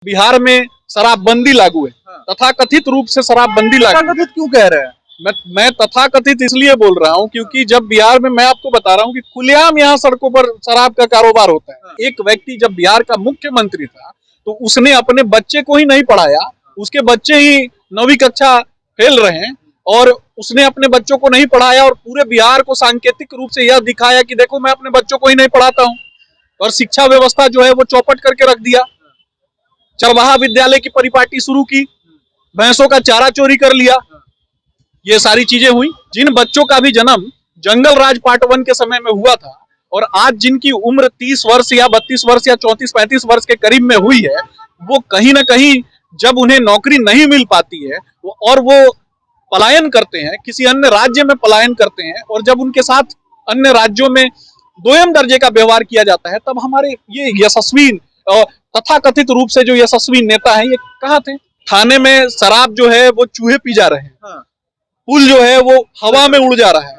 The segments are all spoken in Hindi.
बिहार में शराबबंदी लागू है। तथाकथित रूप से शराबबंदी लागू है। क्यों कह रहे हैं? मैं तथाकथित इसलिए बोल रहा हूँ क्योंकि जब बिहार में, मैं आपको बता रहा हूँ कि खुलेआम यहाँ सड़कों पर शराब का कारोबार होता है। एक व्यक्ति जब बिहार का मुख्यमंत्री था तो उसने अपने बच्चे को ही नहीं पढ़ाया, उसके बच्चे ही 9वीं कक्षा फेल रहे हैं और उसने अपने बच्चों को नहीं पढ़ाया और पूरे बिहार को सांकेतिक रूप से यह दिखाया कि देखो मैं अपने बच्चों को ही नहीं पढ़ाता हूँ, और शिक्षा व्यवस्था जो है वो चौपट करके रख दिया। चरवाहा विद्यालय की परिपाटी शुरू की, भैंसों का चारा चोरी कर लिया, ये सारी चीजें हुई। जिन बच्चों का भी जन्म जंगल राज पार्ट 1 के समय में हुआ था और आज जिनकी उम्र 30 वर्ष या 32 वर्ष या 34-35 वर्ष के करीब में हुई है, वो कहीं ना कहीं जब उन्हें नौकरी नहीं मिल पाती है और वो पलायन करते हैं, किसी अन्य राज्य में पलायन करते हैं, और जब उनके साथ अन्य राज्यों में दोयम दर्जे का व्यवहार किया जाता है, तब हमारे ये यशस्वी तथाकथित रूप से जो यशस्वी नेता है ये कहाँ थे? थाने में शराब जो है वो चूहे पी जा रहे हैं, पुल जो है वो हवा में उड़ जा रहा है,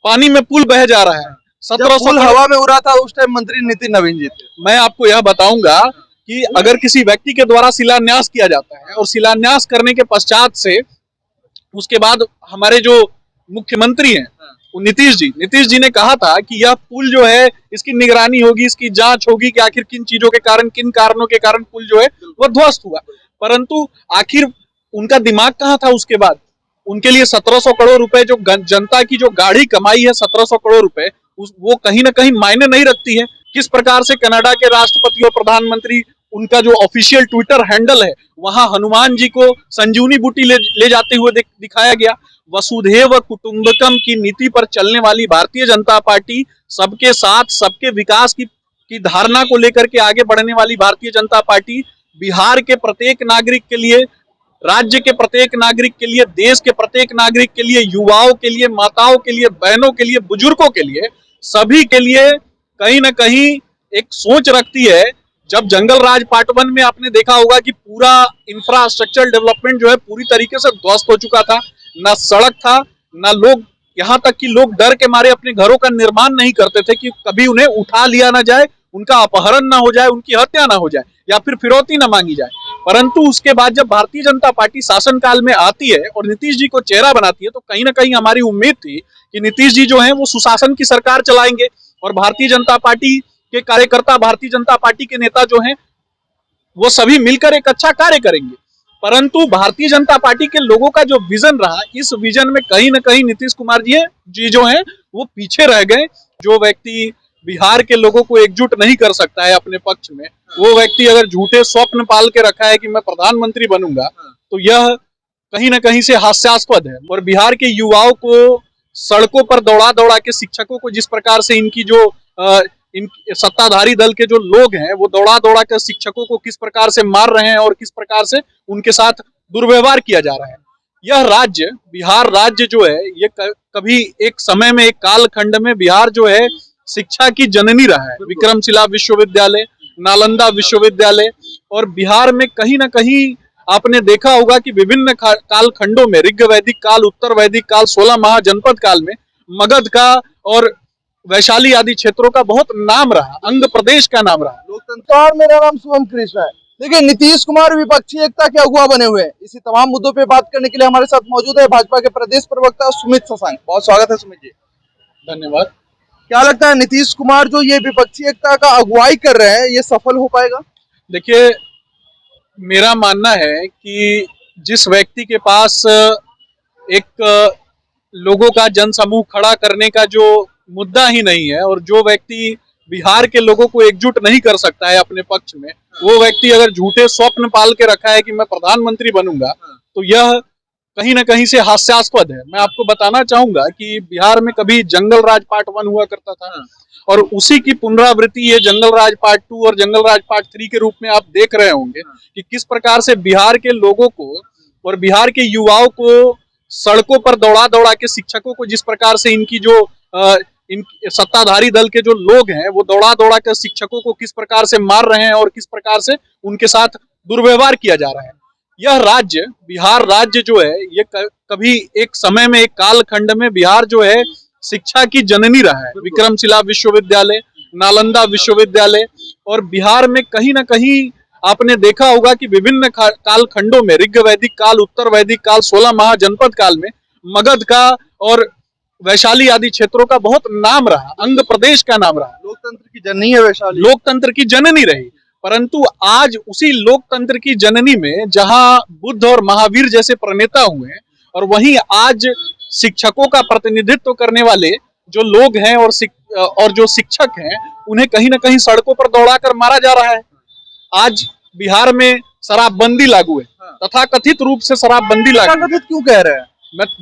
पानी में पुल बह जा रहा है। 1700 हवा में उड़ा था उस टाइम मंत्री नितिन नवीन जी थे। मैं आपको यह बताऊंगा कि अगर किसी व्यक्ति के द्वारा शिलान्यास किया जाता है और शिलान्यास करने के पश्चात से उसके बाद हमारे जो मुख्यमंत्री हैं नीतीश जी ने कहा था कि यह पुल जो है इसकी निगरानी होगी, इसकी जांच होगी कि आखिर किन चीजों के कारण, किन कारणों के कारण पुल जो है वह ध्वस्त हुआ। परंतु आखिर उनका दिमाग कहाँ था उसके बाद? उनके लिए 1700 करोड़ रुपए जो जनता की जो गाढ़ी कमाई है, 1700 करोड़ रुपए, वो कहीं ना कहीं मायने नहीं रखती है। किस प्रकार से कनाडा के राष्ट्रपति और प्रधानमंत्री, उनका जो ऑफिशियल ट्विटर हैंडल है, वहां हनुमान जी को संजीवनी बूटी ले जाते हुए दिखाया गया। वसुधैव कुटुंबकम की नीति पर चलने वाली भारतीय जनता पार्टी, सबके साथ सबके विकास की धारणा को लेकर के आगे बढ़ने वाली भारतीय जनता पार्टी बिहार के प्रत्येक नागरिक के लिए, राज्य के प्रत्येक नागरिक के लिए, देश के प्रत्येक नागरिक के लिए, युवाओं के लिए, माताओं के लिए, बहनों के लिए, बुजुर्गों के लिए, सभी के लिए कहीं ना कहीं एक सोच रखती है। जब जंगल राज पार्ट 1 में आपने देखा होगा कि पूरा इंफ्रास्ट्रक्चर डेवलपमेंट जो है पूरी तरीके से ध्वस्त हो चुका था, ना सड़क था, ना लोग, यहाँ तक कि लोग डर के मारे अपने घरों का निर्माण नहीं करते थे कि कभी उन्हें उठा लिया ना जाए, उनका अपहरण ना हो जाए, उनकी हत्या ना हो जाए या फिर फिरौती ना मांगी जाए। परंतु उसके बाद जब भारतीय जनता पार्टी शासनकाल में आती है और नीतीश जी को चेहरा बनाती है, तो कहीं ना कहीं हमारी उम्मीद थी कि नीतीश जी जो है वो सुशासन की सरकार चलाएंगे और भारतीय जनता पार्टी के कार्यकर्ता, भारतीय जनता पार्टी के नेता जो हैं वो सभी मिलकर एक अच्छा कार्य करेंगे। परंतु भारतीय जनता पार्टी के लोगों का जो विजन रहा, इस विजन में कहीं ना कहीं नीतीश कुमार जी जो हैं वो पीछे रह गए। जो व्यक्ति बिहार के लोगों को एकजुट नहीं कर सकता है अपने पक्ष में, वो व्यक्ति अगर झूठे स्वप्न पाल के रखा है कि मैं प्रधानमंत्री बनूंगा, तो यह कहीं ना कहीं से हास्यास्पद है। और बिहार के युवाओं को सड़कों पर दौड़ा दौड़ा के, शिक्षकों को जिस प्रकार से इनकी जो इन सत्ताधारी दल के जो लोग हैं वो दौड़ा दौड़ा कर शिक्षकों को किस प्रकार से मार रहे हैं और किस प्रकार से उनके साथ दुर्व्यवहार किया जा रहा है। यह राज्य, बिहार राज्य जो है, ये कभी एक समय में, एक कालखंड में बिहार जो है शिक्षा की जननी रहा है। विक्रमशिला विश्वविद्यालय, नालंदा विश्वविद्यालय, और बिहार में कहीं ना कहीं आपने देखा होगा कि विभिन्न कालखंडों में, ऋग वैदिक काल, उत्तर वैदिक काल, 16 महाजनपद काल में मगध का और वैशाली आदि क्षेत्रों का बहुत नाम रहा, अंग प्रदेश का नाम रहा। लोकतंत्र। मेरा नाम शुभम कृष्ण है। देखिए, नीतीश कुमार विपक्षी एकता के अगुवा बने हुए हैं। इसी तमाम मुद्दों पे बात करने के लिए हमारे साथ मौजूद है भाजपा के प्रदेश प्रवक्ता सुमित शशांक। बहुत स्वागत है सुमित जी। धन्यवाद। क्या लगता है, नीतीश कुमार जो ये विपक्षी एकता का अगुवाई कर रहे हैं, ये सफल हो पाएगा? देखिए, मेरा मानना है कि जिस व्यक्ति के पास एक लोगों का जनसमूह खड़ा करने का जो मुद्दा ही नहीं है और जो व्यक्ति बिहार के लोगों को एकजुट नहीं कर सकता है अपने पक्ष में, वो व्यक्ति अगर झूठे स्वप्न पाल के रखा है कि मैं प्रधानमंत्री बनूंगा, तो यह कहीं ना कहीं से हास्यास्पद है। मैं आपको बताना चाहूंगा कि बिहार में कभी जंगल राज पार्ट 1 हुआ करता था और उसी की पुनरावृत्ति ये जंगल राज पार्ट 2 और जंगल राज पार्ट 3 के रूप में आप देख रहे होंगे कि किस प्रकार से बिहार के लोगों को और बिहार के युवाओं को सड़कों पर दौड़ा दौड़ा के, शिक्षकों को जिस प्रकार से इनकी जो इन सत्ताधारी दल के जो लोग हैं वो दौड़ा दौड़ा कर शिक्षकों को किस प्रकार से मार रहे हैं और किस प्रकार से उनके साथ दुर्व्यवहार किया जा रहा है। यह राज्य, बिहार राज्य जो है, ये कभी एक समय में, एक कालखंड में बिहार जो है शिक्षा की जननी रहा है। विक्रमशिला विश्वविद्यालय, नालंदा विश्वविद्यालय, और बिहार में कहीं ना कहीं आपने देखा होगा कि विभिन्न कालखंडों में ऋग वैदिक काल, उत्तर वैदिक काल, 16 महाजनपद काल में मगध का और वैशाली आदि क्षेत्रों का बहुत नाम रहा, अंग प्रदेश का नाम रहा, लोकतंत्र की जननी है वैशाली, लोकतंत्र की जननी रही। परंतु आज उसी लोकतंत्र की जननी में जहां बुद्ध और महावीर जैसे प्रणेता हुए हैं, और वहीं आज शिक्षकों का प्रतिनिधित्व करने वाले जो लोग हैं और जो शिक्षक हैं, उन्हें कहीं ना कहीं सड़कों पर दौड़ाकर मारा जा रहा है। आज बिहार में शराबबंदी लागू है, तथाकथित रूप से शराबबंदी लागू है। क्यों कह रहे हैं?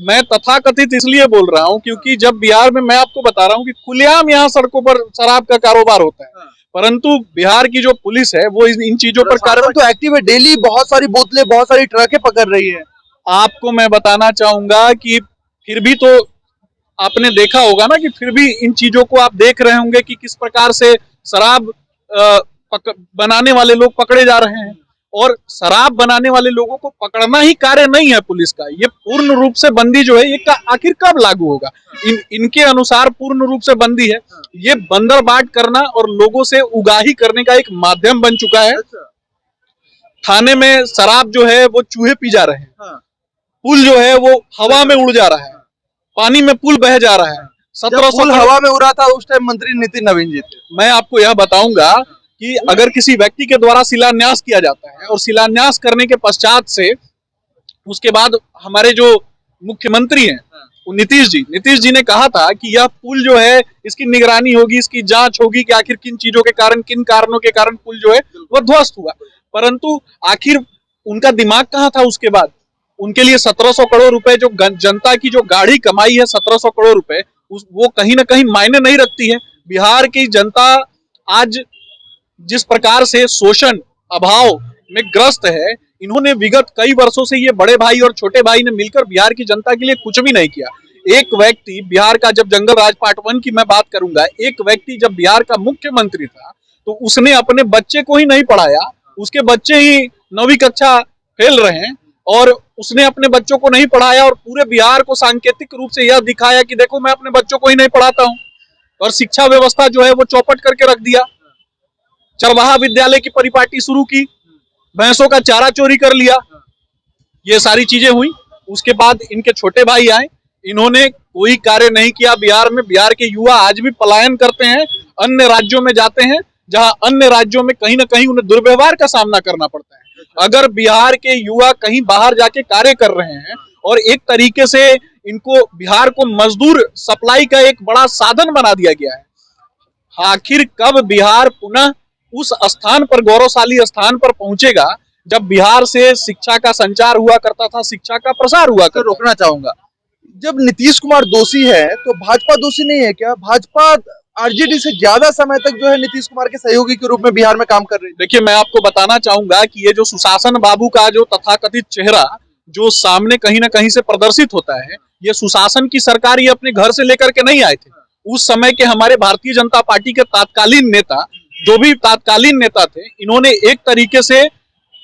मैं तथाकथित इसलिए बोल रहा हूं क्योंकि जब बिहार में, मैं आपको बता रहा हूं कि खुलेआम यहाँ सड़कों पर शराब का कारोबार होता है, परंतु बिहार की जो पुलिस है वो इन चीजों पर कार्रवाई तो एक्टिव है, डेली बहुत सारी बोतलें, बहुत सारी ट्रकें पकड़ रही है। आपको मैं बताना चाहूंगा कि फिर भी तो आपने देखा होगा ना कि फिर भी इन चीजों को आप देख रहे होंगे कि किस प्रकार से शराब बनाने वाले लोग पकड़े जा रहे हैं, और शराब बनाने वाले लोगों को पकड़ना ही कार्य नहीं है पुलिस का। ये पूर्ण रूप से बंदी जो है ये आखिर कब लागू होगा? इनके अनुसार पूर्ण रूप से बंदी है। ये बंदरबाट करना और लोगों से उगाही करने का एक माध्यम बन चुका है। थाने में शराब जो है वो चूहे पी जा रहे हैं, पुल जो है वो हवा में उड़ जा रहा है, पानी में पुल बह जा रहा है। 1700 हवा में उड़ा था उस टाइम मंत्री नितिन नवीन जी थे। मैं आपको यह बताऊंगा कि अगर किसी व्यक्ति के द्वारा शिलान्यास किया जाता है और शिलान्यास करने के पश्चात से उसके बाद हमारे जो मुख्यमंत्री हैं नीतीश जी ने कहा था कि यह पुल जो है इसकी निगरानी होगी, इसकी जांच होगी कि आखिर किन चीजों के कारण, किन कारणों के कारण पुल जो है वह ध्वस्त हुआ। परंतु आखिर उनका दिमाग कहाँ था उसके बाद? उनके लिए 1700 करोड़ रुपए जो जनता की जो गाढ़ी कमाई है, 1700 करोड़ रुपए, वो कहीं ना कहीं मायने नहीं रखती है। बिहार की जनता आज जिस प्रकार से शोषण अभाव में ग्रस्त है, इन्होंने विगत कई वर्षों से, ये बड़े भाई और छोटे भाई ने मिलकर बिहार की जनता के लिए कुछ भी नहीं किया। एक व्यक्ति बिहार का, जब जंगल राज पार्ट 1 की मैं बात करूंगा, एक व्यक्ति जब बिहार का मुख्यमंत्री था तो उसने अपने बच्चे को ही नहीं पढ़ाया, उसके बच्चे ही 9वीं कक्षा फेल रहे हैं, और उसने अपने बच्चों को नहीं पढ़ाया और पूरे बिहार को सांकेतिक रूप से यह दिखाया कि देखो मैं अपने बच्चों को ही नहीं पढ़ाता हूं, और शिक्षा व्यवस्था जो है वो चौपट करके रख दिया। चरवाहा विद्यालय की परिपाटी शुरू की, भैंसों का चारा चोरी कर लिया, ये सारी चीजें हुई। उसके बाद इनके छोटे भाई आए, इन्होंने कोई कार्य नहीं किया बिहार में। बिहार के युवा आज भी पलायन करते हैं, अन्य राज्यों में जाते हैं, जहां अन्य राज्यों में कहीं ना कहीं उन्हें दुर्व्यवहार का सामना करना पड़ता है। अगर बिहार के युवा कहीं बाहर जाके कार्य कर रहे हैं और एक तरीके से इनको बिहार को मजदूर सप्लाई का एक बड़ा साधन बना दिया गया है, आखिर कब बिहार पुनः उस स्थान पर, गौरवशाली स्थान पर पहुंचेगा जब बिहार से शिक्षा का संचार हुआ करता था, शिक्षा का प्रसार हुआ करता। रोकना चाहूंगा, जब नीतीश कुमार दोषी है तो भाजपा दोषी नहीं है क्या? भाजपा आरजेडी से ज्यादा समय तक जो है नीतीश कुमार के सहयोगी के रूप में बिहार में काम कर रही है। देखिए, मैं आपको बताना चाहूंगा कि ये जो सुशासन बाबू का जो तथाकथित चेहरा जो सामने कहीं ना कहीं से प्रदर्शित होता है, ये सुशासन की सरकार ये अपने घर से लेकर के नहीं आए थे। उस समय के हमारे भारतीय जनता पार्टी के तत्कालीन नेता, जो भी तत्कालीन नेता थे, इन्होंने एक तरीके से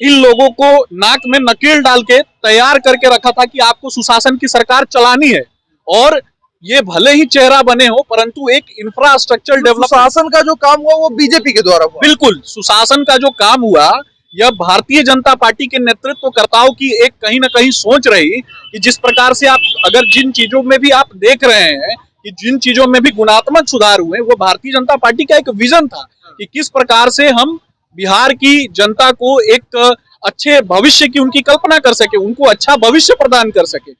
इन लोगों को नाक में नकेल डाल के तैयार करके रखा था कि आपको सुशासन की सरकार चलानी है, और ये भले ही चेहरा बने हो परंतु एक इंफ्रास्ट्रक्चर डेवलप, सुशासन का जो काम हुआ वो बीजेपी के द्वारा हुआ। बिल्कुल, सुशासन का जो काम हुआ यह भारतीय जनता पार्टी के नेतृत्वकर्ताओं की एक कहीं ना कहीं सोच रही कि जिस प्रकार से आप, अगर जिन चीजों में भी आप देख रहे हैं कि जिन चीजों में भी गुणात्मक सुधार हुए, वो भारतीय जनता पार्टी का एक विजन था कि किस प्रकार से हम बिहार की जनता को एक अच्छे भविष्य की उनकी कल्पना कर सके, उनको अच्छा भविष्य प्रदान कर सके।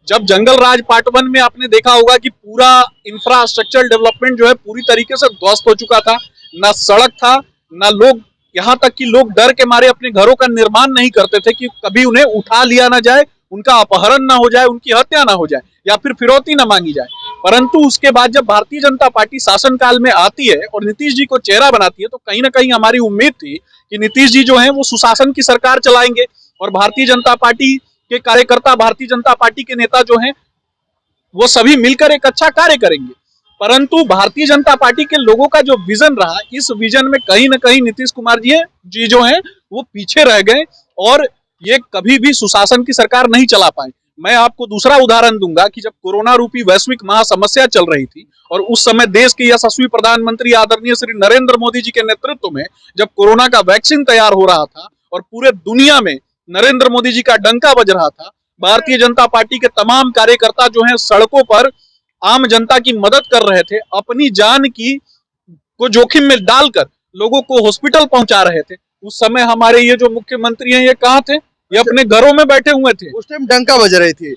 जब जंगल राज पार्ट 1 में आपने देखा होगा कि पूरा इंफ्रास्ट्रक्चर डेवलपमेंट जो है पूरी तरीके से ध्वस्त हो चुका था, ना सड़क था, ना लोग, यहाँ तक कि लोग डर के मारे अपने घरों का निर्माण नहीं करते थे कि कभी उन्हें उठा लिया ना जाए, उनका अपहरण ना हो जाए, उनकी हत्या ना हो जाए, या फिर फिरौती ना मांगी जाए। परंतु उसके बाद जब भारतीय जनता पार्टी शासनकाल में आती है और नीतीश जी को चेहरा बनाती है, तो कहीं ना कहीं हमारी उम्मीद थी कि नीतीश जी जो है वो सुशासन की सरकार चलाएंगे और भारतीय जनता पार्टी के कार्यकर्ता, भारतीय जनता पार्टी के नेता जो हैं वो सभी मिलकर एक अच्छा कार्य करेंगे। परंतु भारतीय जनता पार्टी के लोगों का जो विजन रहा, इस विजन में कहीं ना कहीं नीतीश कुमार जी जो हैं वो पीछे रह गए और ये कभी भी सुशासन की सरकार नहीं चला पाए। मैं आपको दूसरा उदाहरण दूंगा कि जब कोरोना रूपी वैश्विक महासमस्या चल रही थी और उस समय देश के यशस्वी प्रधानमंत्री आदरणीय श्री नरेंद्र मोदी जी के नेतृत्व में जब कोरोना का वैक्सीन तैयार हो रहा था और पूरे दुनिया में नरेंद्र मोदी जी का डंका बज रहा था, भारतीय जनता पार्टी के तमाम कार्यकर्ता जो हैं सड़कों पर आम जनता की मदद कर रहे थे, अपनी जान को जोखिम में डालकर लोगों को हॉस्पिटल पहुंचा रहे थे। उस समय हमारे ये जो मुख्यमंत्री हैं ये कहाँ थे? ये अपने घरों में बैठे हुए थे। उस टाइम डंका बज रही थी,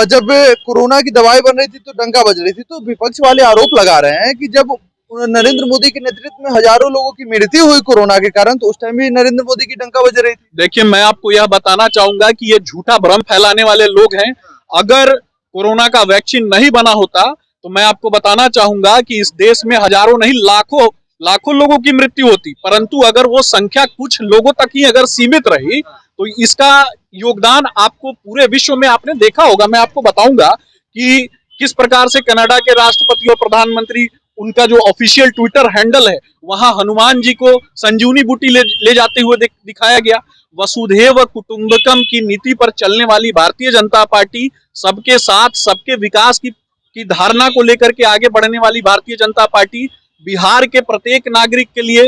जब कोरोना की दवाई बन रही थी तो डंका बज रही थी। तो विपक्ष वाले आरोप लगा रहे हैं कि जब नरेंद्र मोदी के नेतृत्व में हजारों लोगों की मृत्यु हुई कोरोना के कारण, तो उस टाइम भी नरेंद्र मोदी की डंका बज रही थी। देखिए, मैं आपको यह बताना चाहूंगा कि ये झूठा भ्रम फैलाने वाले लोग हैं। अगर कोरोना का वैक्सीन नहीं बना होता तो मैं आपको बताना चाहूंगा कि इस देश में हजारों नहीं लाखों लोगों की मृत्यु होती, परंतु अगर वो संख्या कुछ लोगों तक ही अगर सीमित रही तो इसका योगदान आपको पूरे विश्व में आपने देखा होगा। मैं आपको बताऊंगा कि किस प्रकार से कनाडा के राष्ट्रपति और प्रधानमंत्री, उनका जो ऑफिशियल ट्विटर हैंडल है, वहां हनुमान जी को संजीवनी बूटी ले जाते हुए दिखाया गया। वसुधैव कुटुंबकम की नीति पर चलने वाली भारतीय जनता पार्टी, सबके साथ सबके विकास की धारणा को लेकर के आगे बढ़ने वाली भारतीय जनता पार्टी बिहार के प्रत्येक नागरिक के लिए,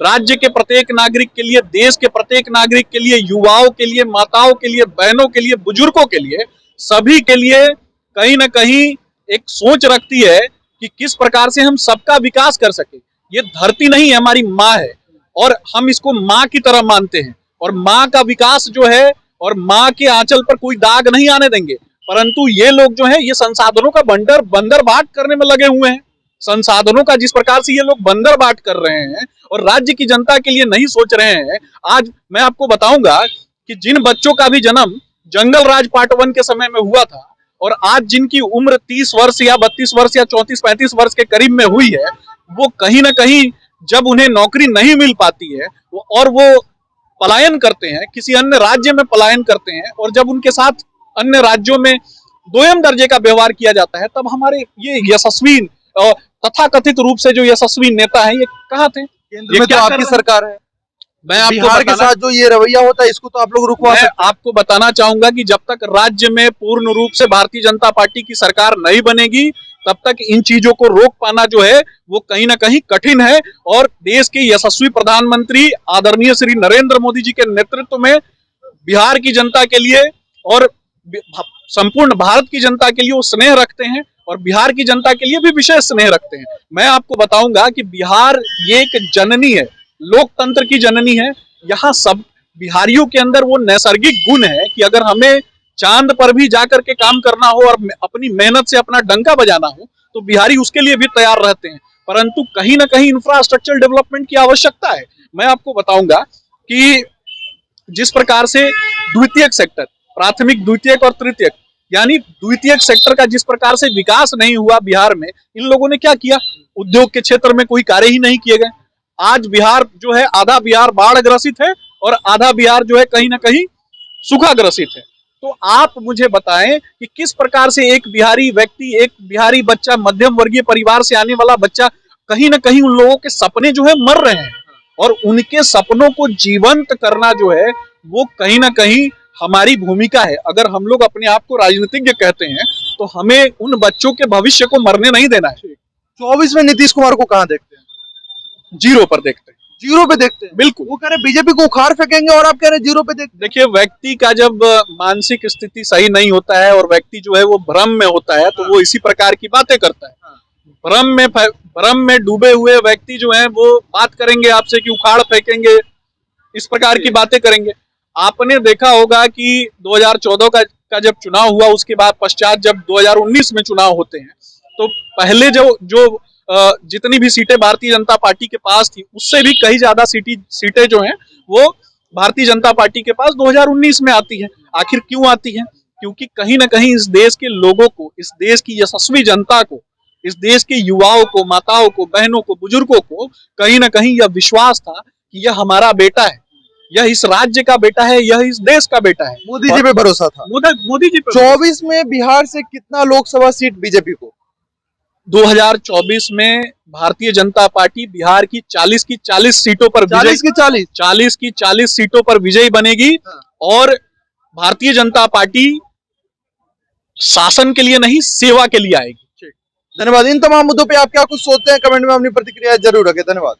राज्य के प्रत्येक नागरिक के लिए, देश के प्रत्येक नागरिक के लिए, युवाओं के लिए, माताओं के लिए, बहनों के लिए, बुजुर्गों के लिए, सभी के लिए कहीं ना कहीं एक सोच रखती है कि किस प्रकार से हम सबका विकास कर सके। ये धरती नहीं है, हमारी माँ है और हम इसको माँ की तरह मानते हैं और माँ का विकास जो है और माँ के आंचल पर कोई दाग नहीं आने देंगे। परंतु ये लोग जो है ये संसाधनों का बंदरबाट करने में लगे हुए हैं। संसाधनों का जिस प्रकार से ये लोग बंदरबाट कर रहे हैं और राज्य की जनता के लिए नहीं सोच रहे हैं। आज मैं आपको बताऊंगा कि जिन बच्चों का भी जन्म जंगल राज पार्ट 1 के समय में हुआ था और आज जिनकी उम्र 30 वर्ष या 32 वर्ष या 34-35 वर्ष के करीब में हुई है, वो कहीं ना कहीं जब उन्हें नौकरी नहीं मिल पाती है और वो पलायन करते हैं, किसी अन्य राज्य में पलायन करते हैं और जब उनके साथ अन्य राज्यों में दोयम दर्जे का व्यवहार किया जाता है, तब हमारे ये यशस्वी तथाकथित रूप से जो यशस्वी नेता है ये कहाँ थे? केंद्र में तो आपकी सरकार है। मैं आपको बिहार के साथ जो ये रवैया होता है इसको तो आप लोग रुकवा सकते हैं। मैं आपको बताना चाहूंगा कि जब तक राज्य में पूर्ण रूप से भारतीय जनता पार्टी की सरकार नहीं बनेगी तब तक इन चीजों को रोक पाना जो है वो कहीं ना कहीं कठिन है। और देश के यशस्वी प्रधानमंत्री आदरणीय श्री नरेंद्र मोदी जी के नेतृत्व में बिहार की जनता के लिए और संपूर्ण भारत की जनता के लिए वो स्नेह रखते हैं और बिहार की जनता के लिए भी विशेष स्नेह रखते हैं। मैं आपको बताऊंगा कि बिहार ये एक जननी है, लोकतंत्र की जननी है। यहाँ सब बिहारियों के अंदर वो नैसर्गिक गुण है कि अगर हमें चांद पर भी जाकर के काम करना हो और अपनी मेहनत से अपना डंका बजाना हो तो बिहारी उसके लिए भी तैयार रहते हैं। परंतु कहीं ना कहीं इंफ्रास्ट्रक्चर डेवलपमेंट की आवश्यकता है। मैं आपको बताऊंगा कि जिस प्रकार से द्वितीयक सेक्टर, प्राथमिक, द्वितीयक और तृतीयक, यानी द्वितीयक सेक्टर का जिस प्रकार से विकास नहीं हुआ बिहार में, इन लोगों ने क्या किया? उद्योग के क्षेत्र में कोई कार्य ही नहीं किए गए। आज बिहार जो है, आधा बिहार बाढ़ ग्रसित है और आधा बिहार जो है कहीं ना कहीं सूखा ग्रसित है। तो आप मुझे बताएं कि किस प्रकार से एक बिहारी व्यक्ति, एक बिहारी बच्चा, मध्यम वर्गीय परिवार से आने वाला बच्चा, कहीं ना कहीं उन लोगों के सपने जो है मर रहे हैं और उनके सपनों को जीवंत करना जो है वो कहीं ना कहीं हमारी भूमिका है। अगर हम लोग अपने आप को राजनीतिज्ञ कहते हैं तो हमें उन बच्चों के भविष्य को मरने नहीं देना है। 24 में नीतीश कुमार को कहां देखते हैं? जीरो पर देखते हैं। जीरो पे देखते हैं? बिल्कुल। वो कह रहे बीजेपी को उखाड़ फेंकेंगे और आप कह रहे जीरो पे देखते हैं। देखिए, व्यक्ति का जब मानसिक स्थिति सही नहीं होता है और व्यक्ति जो है वो भ्रम में होता है तो वो इसी प्रकार की बातें करता है। भ्रम में डूबे हुए व्यक्ति जो है वो बात करेंगे आपसे कि उखाड़ फेंकेंगे, इस प्रकार की बातें करेंगे। आपने देखा होगा कि 2014 का जब चुनाव हुआ उसके बाद पश्चात जब 2019 में चुनाव होते हैं तो पहले जो जितनी भी सीटें भारतीय जनता पार्टी के पास थी उससे भी कहीं ज्यादा सीटें जो हैं वो भारतीय जनता पार्टी के पास 2019 में आती है। आखिर क्यों आती है? क्योंकि कहीं ना कहीं इस देश के लोगों को, इस देश की यशस्वी जनता को, इस देश के युवाओं को, माताओं को, बहनों को, बुजुर्गों को कहीं ना कहीं यह विश्वास था कि यह हमारा बेटा है, यह इस राज्य का बेटा है, यह इस देश का बेटा है। मोदी जी पे भरोसा था। मोदी जी पे। 24 में बिहार से कितना लोकसभा सीट बीजेपी को? 2024 में भारतीय जनता पार्टी बिहार की 40 की 40 सीटों पर 40 की 40 सीटों पर विजयी बनेगी और भारतीय जनता पार्टी शासन के लिए नहीं, सेवा के लिए आएगी। धन्यवाद। इन तमाम मुद्दों पे आप क्या कुछ सोचते हैं, कमेंट में अपनी प्रतिक्रिया जरूर रखें। धन्यवाद।